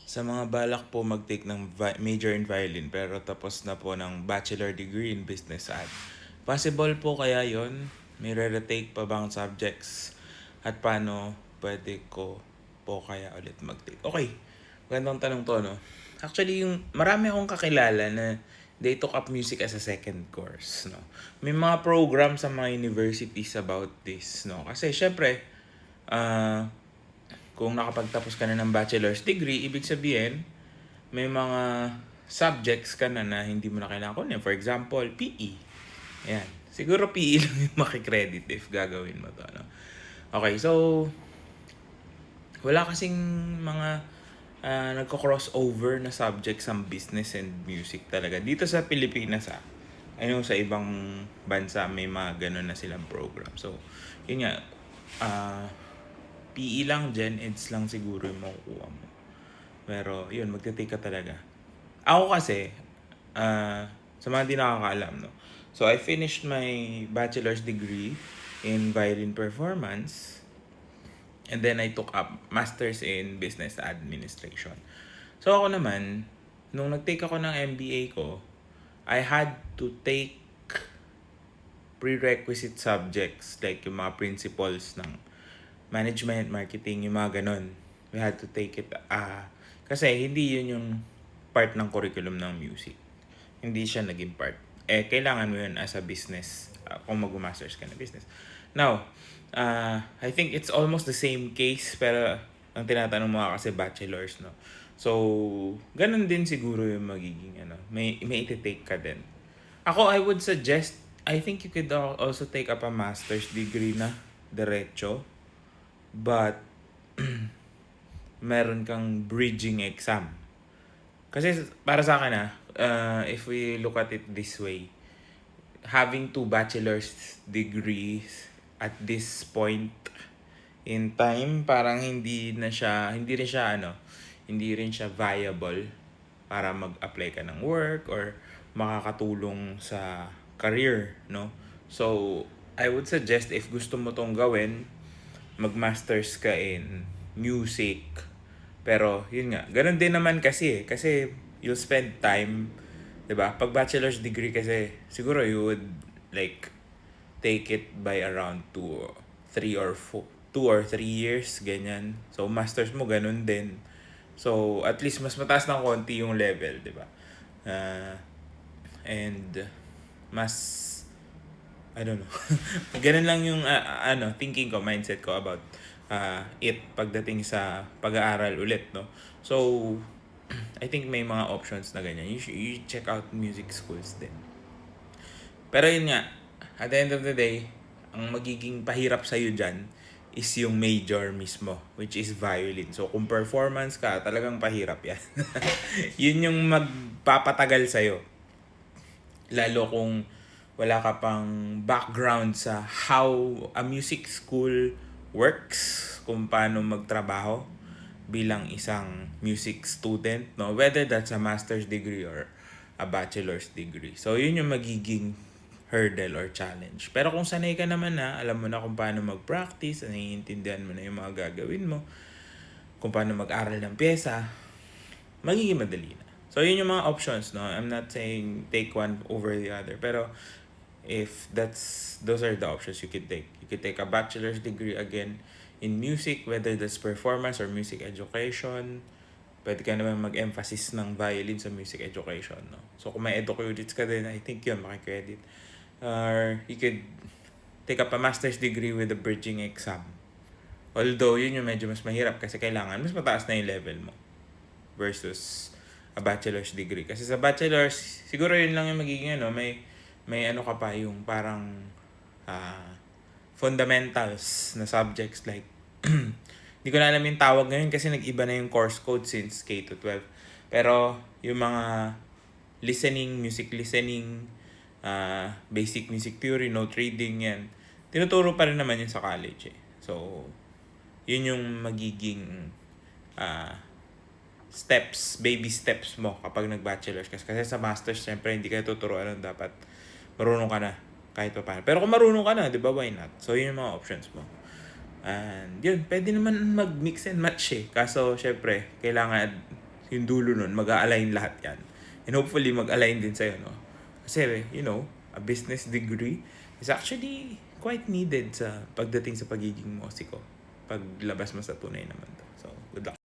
Sa mga balak po mag-take ng major in violin pero tapos na po ng bachelor degree in business ad. Possible po kaya yon? May retake pa bang subjects? At paano pwede ko po kaya ulit mag-take? Okay, gandang tanong to, no? Actually, yung marami akong kakilala na they took up music as a second course, no? May mga program sa mga universities about this, no? Kasi syempre, kung nakapagtapos ka na ng bachelor's degree, ibig sabihin, may mga subjects ka na na hindi mo na kailangan kunin. For example, PE. Ayan. Siguro PE lang yung makikredit if gagawin mo to. No? Okay, so, wala kasing mga nagko-crossover na subjects ang business and music talaga. Dito sa Pilipinas I know sa ibang bansa may mga ganun na silang program. So, yun nga, PE lang, Gen Eds lang siguro yung makukuha mo. Pero, yun, magte-take ka talaga. Ako kasi, sa mga di nakakaalam, no? So, I finished my bachelor's degree in violin performance. And then, I took up master's in business administration. So, ako naman, nung nag-take ako ng MBA ko, I had to take prerequisite subjects like yung mga principles ng management, marketing, yung mga ganun. We had to take it. Kasi hindi yun yung part ng curriculum ng music. Hindi siya naging part. Kailangan mo yun as a business kung mag-masters ka na business. Now, I think it's almost the same case pero ang tinatanong mo kasi bachelors, no? So, ganun din siguro yung magiging may iti-take ka din. Ako, I would suggest, I think you could also take up a master's degree na diretso. But, meron kang bridging exam. Kasi para sa akin if we look at it this way, having 2 bachelor's degrees at this point in time, parang hindi rin siya viable para mag-apply ka ng work or makakatulong sa career, no? So, I would suggest if gusto mo tong gawin, mag-masters ka in music. Pero, yun nga, ganun din naman kasi kasi you'll spend time, 'di ba? Pag bachelor's degree kasi, siguro you would like take it by around 2 or 3 years, ganyan. So, masters mo ganun din. So, at least mas mataas ng konti yung level, 'di ba? And mas I don't know. Ganun lang yung thinking ko, mindset ko about it pagdating sa pag-aaral ulit, no? So, I think may mga options na ganyan. You check out music schools din. Pero yun nga, at the end of the day, ang magiging pahirap sa'yo dyan is yung major mismo, which is violin. So, kung performance ka, talagang pahirap yan. Yun yung magpapatagal sa'yo. Lalo kung wala ka pang background sa how a music school works, kung paano magtrabaho bilang isang music student, no? Whether that's a master's degree or a bachelor's degree. So, yun yung magiging hurdle or challenge. Pero kung sanay ka naman alam mo na kung paano mag-practice, naiintindihan mo na yung mga gagawin mo, kung paano mag-aral ng pyesa, magiging madali na. So, yun yung mga options, no? I'm not saying take one over the other. Pero, if those are the options you could take. You could take a bachelor's degree again in music, whether that's performance or music education. Pwede ka naman mag-emphasis ng violin sa music education, no? So, kung may edu credits ka din, I think yun, makikredit. Or, you could take up a master's degree with a bridging exam. Although, yun yung medyo mas mahirap kasi kailangan mas mataas na yung level mo versus a bachelor's degree. Kasi sa bachelor's, siguro yun lang yung magiging may ka pa yung parang fundamentals na subjects like hindi ko na alam yung tawag ngayon kasi nag-iba na yung course code since K-12. Pero yung mga music listening, basic music theory, note reading, yan. Tinuturo pa rin naman yun sa college eh. So, yun yung magiging baby steps mo kapag nag-bachelor's ka. Kasi sa master's, syempre, hindi ka tuturuan ng dapat marunong ka na kahit pa paano. Pero kung marunong ka na, di ba, why not? So, yun yung mga options mo. And yun, pwede naman mag-mix and match eh. Kaso, syempre, kailangan yung dulo nun, mag-a-align lahat yan. And hopefully, mag-align din sa'yo, no? Kasi, a business degree is actually quite needed sa pagdating sa pagiging musiko. Paglabas mo sa tunay naman to. So, good luck.